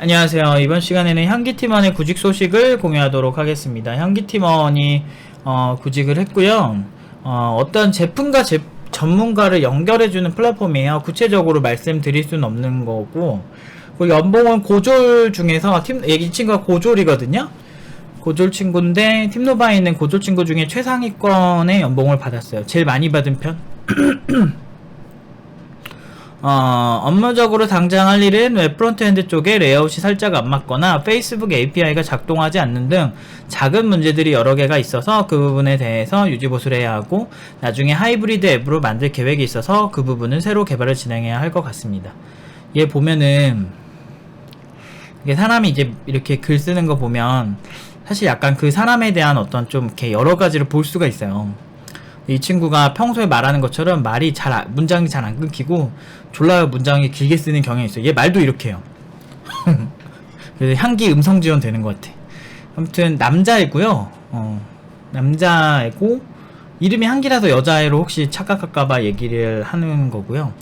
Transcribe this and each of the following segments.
안녕하세요. 이번 시간에는 향기팀원의 구직 소식을 공유하도록 하겠습니다. 향기팀원이 구직을 했고요. 어떤 제품과 전문가를 연결해주는 플랫폼이에요. 구체적으로 말씀드릴 수는 없는 거고, 그리고 연봉은 고졸 중에서 이 친구가 고졸이거든요. 고졸 친구인데 팀노바에 있는 고졸 친구 중에 최상위권의 연봉을 받았어요. 제일 많이 받은 편. 업무적으로 당장 할 일은 웹 프론트엔드 쪽에 레이아웃이 살짝 안 맞거나 페이스북 API가 작동하지 않는 등 작은 문제들이 여러 개가 있어서 그 부분에 대해서 유지보수를 해야 하고, 나중에 하이브리드 앱으로 만들 계획이 있어서 그 부분은 새로 개발을 진행해야 할 것 같습니다. 얘 보면은 이게 사람이 이제 이렇게 글 쓰는 거 보면 사실 약간 그 사람에 대한 어떤 좀 이렇게 여러 가지를 볼 수가 있어요. 이 친구가 평소에 말하는 것처럼 문장이 잘 안 끊기고 졸라 문장이 길게 쓰는 경향이 있어요. 얘 말도 이렇게 해요. 그래서 향기 음성 지원 되는 것 같아. 아무튼 남자이고요. 남자이고 이름이 향기라서 여자애로 혹시 착각할까봐 얘기를 하는 거고요.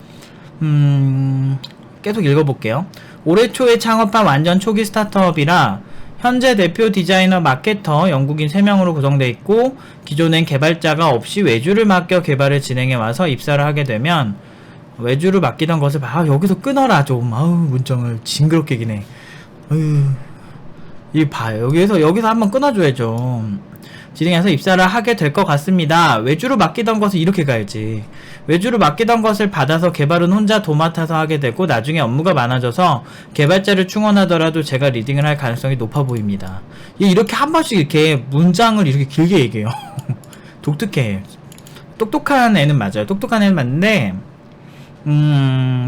계속 읽어볼게요. 올해 초에 창업한 완전 초기 스타트업이라 현재 대표 디자이너 마케터 영국인 3명으로 구성되어 있고, 기존엔 개발자가 없이 외주를 맡겨 개발을 진행해와서 입사를 하게 되면 외주를 맡기던 것을 여기서 끊어라 좀. 문장을 징그럽게 기네. 이 봐요. 여기서 한번 끊어줘야죠. 진행해서 입사를 하게 될 것 같습니다. 외주로 맡기던 것을 이렇게 가야지. 외주로 맡기던 것을 받아서 개발은 혼자 도맡아서 하게 되고, 나중에 업무가 많아져서 개발자를 충원하더라도 제가 리딩을 할 가능성이 높아 보입니다. 이렇게 한 번씩 이렇게 문장을 이렇게 길게 얘기해요. 독특해. 똑똑한 애는 맞아요. 똑똑한 애는 맞는데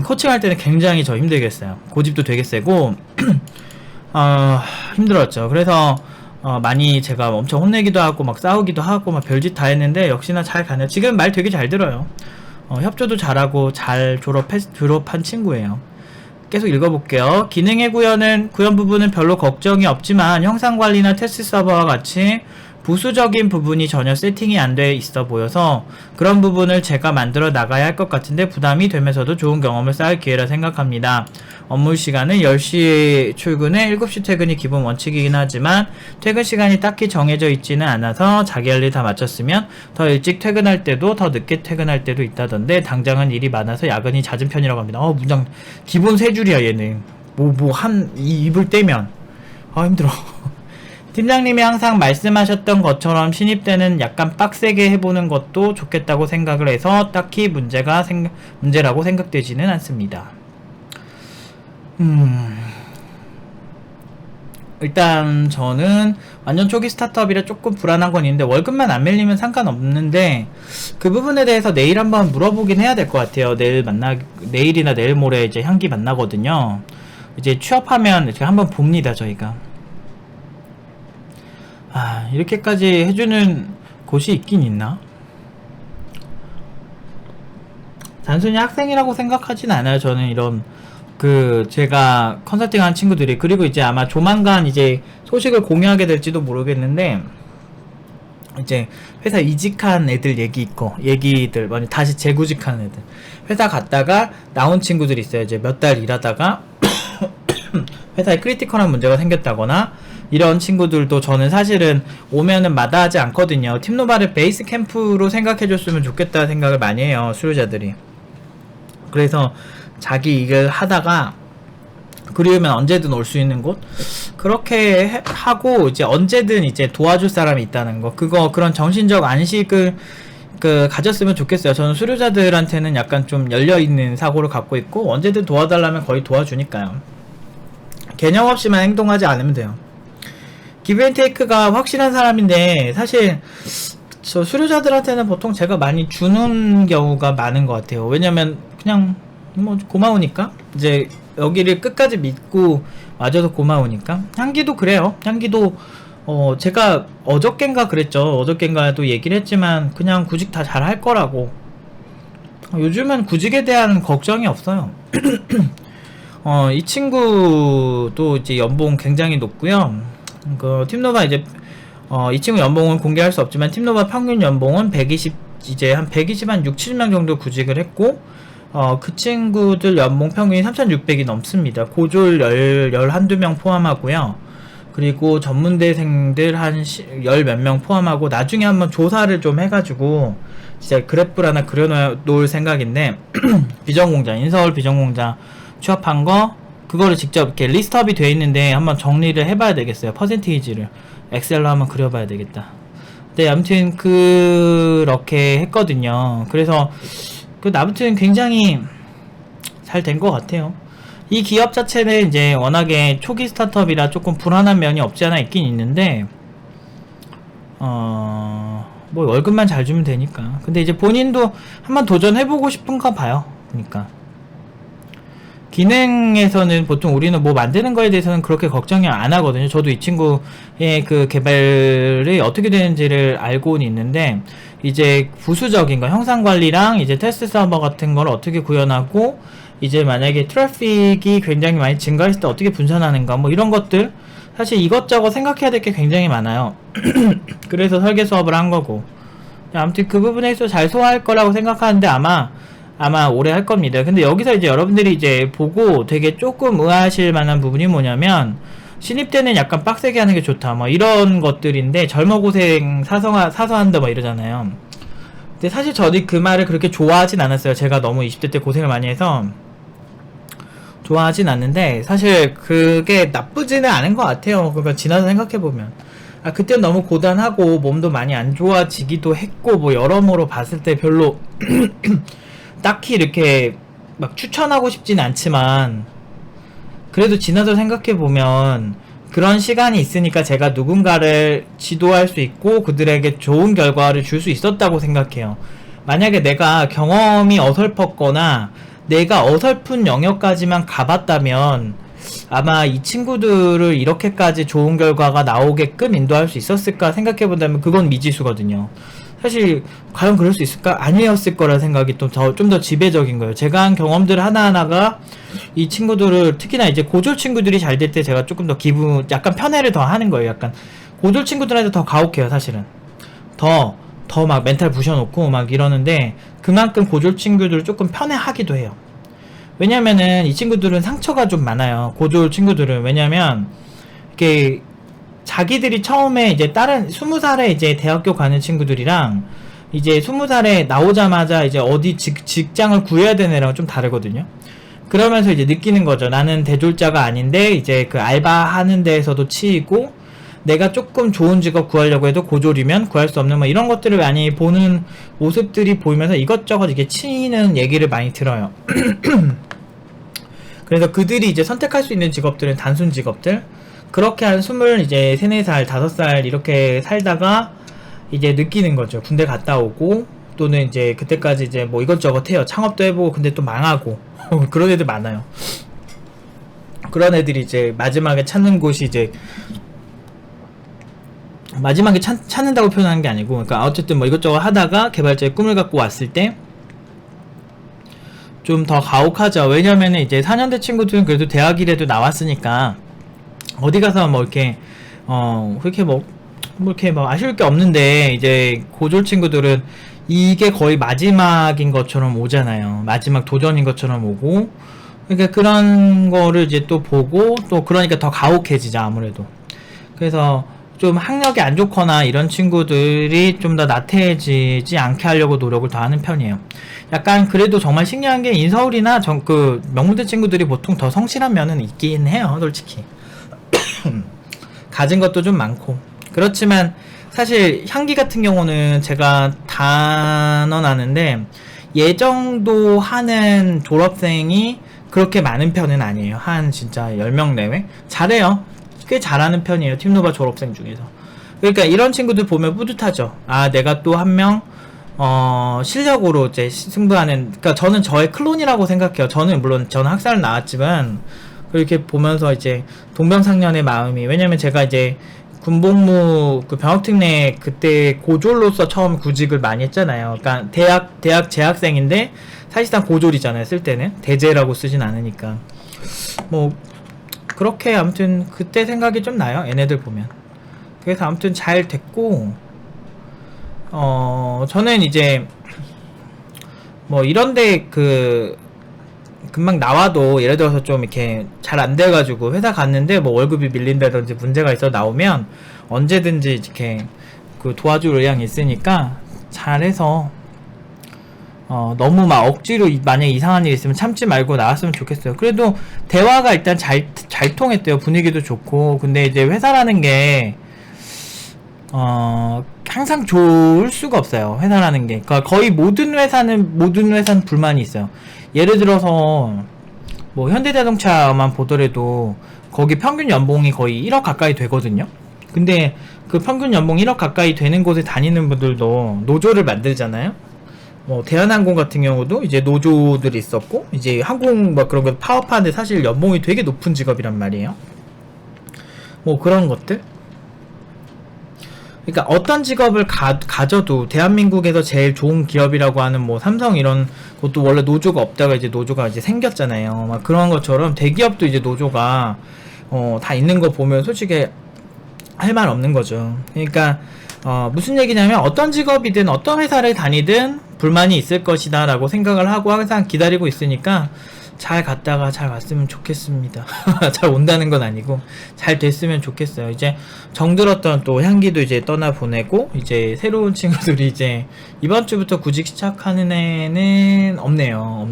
코칭할 때는 굉장히 저 힘들겠어요. 고집도 되게 세고 힘들었죠. 그래서 많이 제가 엄청 혼내기도 하고 막 싸우기도 하고 막 별짓 다 했는데 역시나 잘 가네요. 지금 말 되게 잘 들어요. 협조도 잘하고 잘 졸업한 친구예요. 계속 읽어볼게요. 기능의 구현 부분은 별로 걱정이 없지만 형상관리나 테스트 서버와 같이 부수적인 부분이 전혀 세팅이 안 돼 있어 보여서 그런 부분을 제가 만들어 나가야 할 것 같은데 부담이 되면서도 좋은 경험을 쌓을 기회라 생각합니다. 업무 시간은 10시 출근에 7시 퇴근이 기본 원칙이긴 하지만 퇴근 시간이 딱히 정해져 있지는 않아서 자기 할 일 다 마쳤으면 더 일찍 퇴근할 때도 더 늦게 퇴근할 때도 있다던데, 당장은 일이 많아서 야근이 잦은 편이라고 합니다. 문장 기본 3줄이야 얘는. 입을 떼면 힘들어. 팀장님이 항상 말씀하셨던 것처럼 신입 때는 약간 빡세게 해보는 것도 좋겠다고 생각을 해서 딱히 문제라고 생각되지는 않습니다. 일단 저는 완전 초기 스타트업이라 조금 불안한 건 있는데, 월급만 안 밀리면 상관없는데 그 부분에 대해서 내일 한번 물어보긴 해야 될 것 같아요. 내일이나 내일 모레 이제 향기 만나거든요. 이제 취업하면 이렇게 한번 봅니다, 저희가. 이렇게까지 해주는 곳이 있긴 있나? 단순히 학생이라고 생각하진 않아요. 저는 이런 제가 컨설팅 한 친구들이. 그리고 이제 아마 조만간 이제 소식을 공유하게 될지도 모르겠는데, 이제 회사 이직한 애들 얘기들 다시 재구직한 애들 회사 갔다가 나온 친구들이 있어요. 이제 몇 달 일하다가 회사에 크리티컬한 문제가 생겼다거나 이런 친구들도 저는 사실은 오면은 마다하지 않거든요. 팀노바를 베이스 캠프로 생각해줬으면 좋겠다 생각을 많이 해요, 수료자들이. 그래서 자기 일을 하다가 그리우면 언제든 올 수 있는 곳, 그렇게 하고 이제 언제든 이제 도와줄 사람이 있다는 거, 그런 정신적 안식을 가졌으면 좋겠어요. 저는 수료자들한테는 약간 좀 열려있는 사고를 갖고 있고, 언제든 도와달라면 거의 도와주니까요. 개념 없이만 행동하지 않으면 돼요. 기브앤테이크가 확실한 사람인데, 사실 저 수료자들한테는 보통 제가 많이 주는 경우가 많은 것 같아요. 왜냐면 그냥 고마우니까, 이제 여기를 끝까지 믿고 와줘서 고마우니까. 향기도 그래요. 향기도 제가 어저껜가 그랬죠. 어저껜가도 얘기를 했지만 그냥 구직 다 잘 할 거라고. 요즘은 구직에 대한 걱정이 없어요. 이 친구도 이제 연봉 굉장히 높고요. 팀노바 이제 이 친구 연봉은 공개할 수 없지만 팀노바 평균 연봉은 120, 이제 한 6, 7명 정도 구직을 했고, 그 친구들 연봉 평균이 3,600이 넘습니다. 고졸 12명 포함하고요. 그리고 전문대생들 한 열 몇 명 포함하고 나중에 한번 조사를 좀 해가지고 진짜 그래프를 하나 그려놓을 생각인데 비전공장, 인서울 비전공장 취업한 거 그거를 직접 이렇게 리스트업이 되어 있는데 한번 정리를 해봐야 되겠어요. 퍼센테이지를 엑셀로 한번 그려봐야 되겠다. 네, 아무튼 그렇게 했거든요. 그래서 아무튼 굉장히 잘 된 것 같아요. 이 기업 자체는 이제 워낙에 초기 스타트업이라 조금 불안한 면이 없지 않아 있긴 있는데 뭐 월급만 잘 주면 되니까. 근데 이제 본인도 한번 도전해보고 싶은가 봐요. 그러니까 기능에서는 보통 우리는 뭐 만드는 거에 대해서는 그렇게 걱정이 안 하거든요. 저도 이 친구의 그 개발이 어떻게 되는지를 알고는 있는데 이제 부수적인 거 형상 관리랑 이제 테스트 서버 같은 걸 어떻게 구현하고 이제 만약에 트래픽이 굉장히 많이 증가했을 때 어떻게 분산하는가 뭐 이런 것들 사실 이것저것 생각해야 될 게 굉장히 많아요. 그래서 설계 수업을 한 거고 아무튼 그 부분에 있어서 잘 소화할 거라고 생각하는데 아마 오래 할 겁니다. 근데 여기서 이제 여러분들이 이제 보고 되게 조금 의아하실 만한 부분이 뭐냐면 신입 때는 약간 빡세게 하는 게 좋다 뭐 이런 것들인데 젊어고생 사서한다 뭐 이러잖아요. 근데 사실 저도 그 말을 그렇게 좋아하진 않았어요. 제가 너무 20대 때 고생을 많이 해서 좋아하진 않는데 사실 그게 나쁘지는 않은 것 같아요. 그러니까 지나서 생각해보면 그때는 너무 고단하고 몸도 많이 안 좋아지기도 했고 뭐 여러모로 봤을 때 별로 딱히 이렇게 막 추천하고 싶진 않지만 그래도 지나서 생각해보면 그런 시간이 있으니까 제가 누군가를 지도할 수 있고 그들에게 좋은 결과를 줄 수 있었다고 생각해요. 만약에 내가 경험이 어설펐거나 내가 어설픈 영역까지만 가봤다면 아마 이 친구들을 이렇게까지 좋은 결과가 나오게끔 인도할 수 있었을까 생각해본다면 그건 미지수거든요. 사실 과연 그럴 수 있을까? 아니었을 거라 생각이 좀 더 지배적인 거예요. 제가 한 경험들 하나하나가 이 친구들을 특히나 이제 고졸 친구들이 잘 될 때 제가 조금 더 약간 편애를 더 하는 거예요. 약간 고졸 친구들한테 더 가혹해요. 사실은 더 막 멘탈 부셔놓고 막 이러는데 그만큼 고졸 친구들을 조금 편애하기도 해요. 왜냐면은 이 친구들은 상처가 좀 많아요. 고졸 친구들은. 왜냐면 이렇게 자기들이 처음에 이제 다른 20살에 이제 대학교 가는 친구들이랑 이제 20살에 나오자마자 이제 어디 직장을 구해야 되는 애랑 좀 다르거든요. 그러면서 이제 느끼는 거죠. 나는 대졸자가 아닌데 이제 그 알바하는 데에서도 치이고 내가 조금 좋은 직업 구하려고 해도 고졸이면 구할 수 없는 뭐 이런 것들을 많이 보는 모습들이 보이면서 이것저것 이게 치이는 얘기를 많이 들어요. 그래서 그들이 이제 선택할 수 있는 직업들은 단순 직업들 그렇게 한 23살, 5살 이렇게 살다가 이제 느끼는 거죠. 군대 갔다 오고 또는 이제 그때까지 이제 뭐 이것저것 해요. 창업도 해보고 근데 또 망하고 그런 애들 많아요. 그런 애들이 이제 마지막에 찾는 곳이 이제 마지막에 찾는다고 표현하는 게 아니고 그러니까 어쨌든 뭐 이것저것 하다가 개발자의 꿈을 갖고 왔을 때 좀 더 가혹하죠. 왜냐면은 이제 4년대 친구들은 그래도 대학이라도 나왔으니까 어디 가서 뭐 이렇게 그렇게 뭐 이렇게 뭐 아쉬울 게 없는데 이제 고졸 친구들은 이게 거의 마지막인 것처럼 오잖아요. 마지막 도전인 것처럼 오고 그러니까 그런 거를 이제 또 보고 또 그러니까 더 가혹해지죠. 아무래도. 그래서 좀 학력이 안 좋거나 이런 친구들이 좀 더 나태해지지 않게 하려고 노력을 더 하는 편이에요. 약간 그래도 정말 신기한 게 인서울이나 그 명문대 친구들이 보통 더 성실한 면은 있긴 해요. 솔직히. 가진 것도 좀 많고. 그렇지만 사실 향기 같은 경우는 제가 단언하는데 예정도 하는 졸업생이 그렇게 많은 편은 아니에요. 한 진짜 10명 내외? 잘해요. 꽤 잘하는 편이에요. 팀노바 졸업생 중에서. 그러니까 이런 친구들 보면 뿌듯하죠. 아, 내가 또 한 명, 실력으로 이제 승부하는, 그러니까 저는 저의 클론이라고 생각해요. 저는 학사를 나왔지만, 그렇게 보면서 이제 동병상련의 마음이, 왜냐면 제가 이제 군복무 그 병역특례 그때 고졸로서 처음 구직을 많이 했잖아요. 그러니까 대학 재학생인데 사실상 고졸이잖아요. 쓸 때는. 대재라고 쓰진 않으니까. 뭐, 그렇게 아무튼 그때 생각이 좀 나요. 얘네들 보면. 그래서 아무튼 잘 됐고 저는 이제 뭐 이런데 금방 나와도 예를 들어서 좀 이렇게 잘 안 돼가지고 회사 갔는데 뭐 월급이 밀린다든지 문제가 있어 나오면 언제든지 이렇게 도와줄 의향이 있으니까 잘해서 너무 막 억지로 만약에 이상한 일 있으면 참지 말고 나왔으면 좋겠어요. 그래도 대화가 일단 잘 통했대요. 분위기도 좋고. 근데 이제 회사라는 게 항상 좋을 수가 없어요. 회사라는 게. 그러니까 거의 모든 회사는 불만이 있어요. 예를 들어서 뭐 현대자동차만 보더라도 거기 평균 연봉이 거의 1억 가까이 되거든요. 근데 그 평균 연봉 1억 가까이 되는 곳에 다니는 분들도 노조를 만들잖아요. 뭐 대한항공 같은 경우도 이제 노조들이 있었고, 이제 항공 뭐 그런 거 파업하는데 사실 연봉이 되게 높은 직업이란 말이에요. 뭐 그런 것들. 그러니까 어떤 직업을 가져도 대한민국에서 제일 좋은 기업이라고 하는 뭐 삼성 이런 것도 원래 노조가 없다가 이제 노조가 이제 생겼잖아요. 막 그런 것처럼 대기업도 이제 노조가 다 있는 거 보면 솔직히 할 말 없는 거죠. 그러니까 무슨 얘기냐면 어떤 직업이든 어떤 회사를 다니든 불만이 있을 것이다 라고 생각을 하고 항상 기다리고 있으니까 잘 갔다가 잘 왔으면 좋겠습니다. 잘 온다는 건 아니고 잘 됐으면 좋겠어요. 이제 정들었던 또 향기도 이제 떠나보내고 이제 새로운 친구들이 이제 이번 주부터 구직 시작하는 애는 없네요.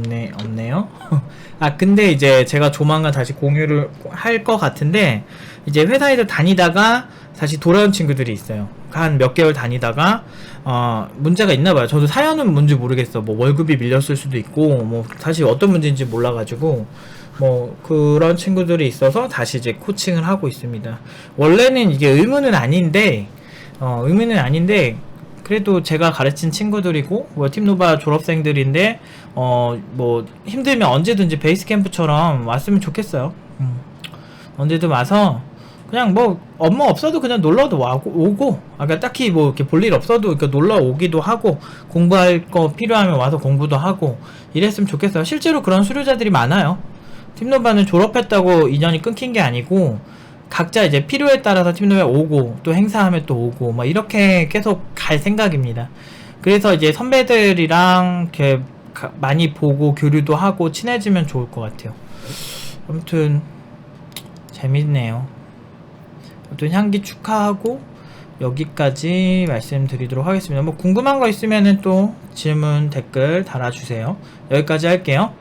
아 근데 이제 제가 조만간 다시 공유를 할 것 같은데 이제 회사에서 다니다가 다시 돌아온 친구들이 있어요. 한 몇 개월 다니다가 문제가 있나봐요. 저도 사연은 뭔지 모르겠어. 뭐 월급이 밀렸을 수도 있고 뭐 사실 어떤 문제인지 몰라가지고 뭐 그런 친구들이 있어서 다시 이제 코칭을 하고 있습니다. 원래는 이게 의무는 아닌데 그래도 제가 가르친 친구들이고 뭐 팀노바 졸업생들인데 뭐 힘들면 언제든지 베이스캠프처럼 왔으면 좋겠어요. 언제든 와서 그냥 뭐 업무 없어도 그냥 놀러도 오고 그러니까 딱히 뭐 이렇게 볼 일 없어도 이렇게 놀러 오기도 하고 공부할 거 필요하면 와서 공부도 하고 이랬으면 좋겠어요. 실제로 그런 수료자들이 많아요. 팀노바는 졸업했다고 인연이 끊긴 게 아니고 각자 이제 필요에 따라서 팀노바에 오고 또 행사하면 또 오고 막 이렇게 계속 갈 생각입니다. 그래서 이제 선배들이랑 이렇게 많이 보고 교류도 하고 친해지면 좋을 것 같아요. 아무튼 재밌네요. 아무튼 향기 축하하고 여기까지 말씀드리도록 하겠습니다. 뭐 궁금한 거 있으면은 또 질문 댓글 달아주세요. 여기까지 할게요.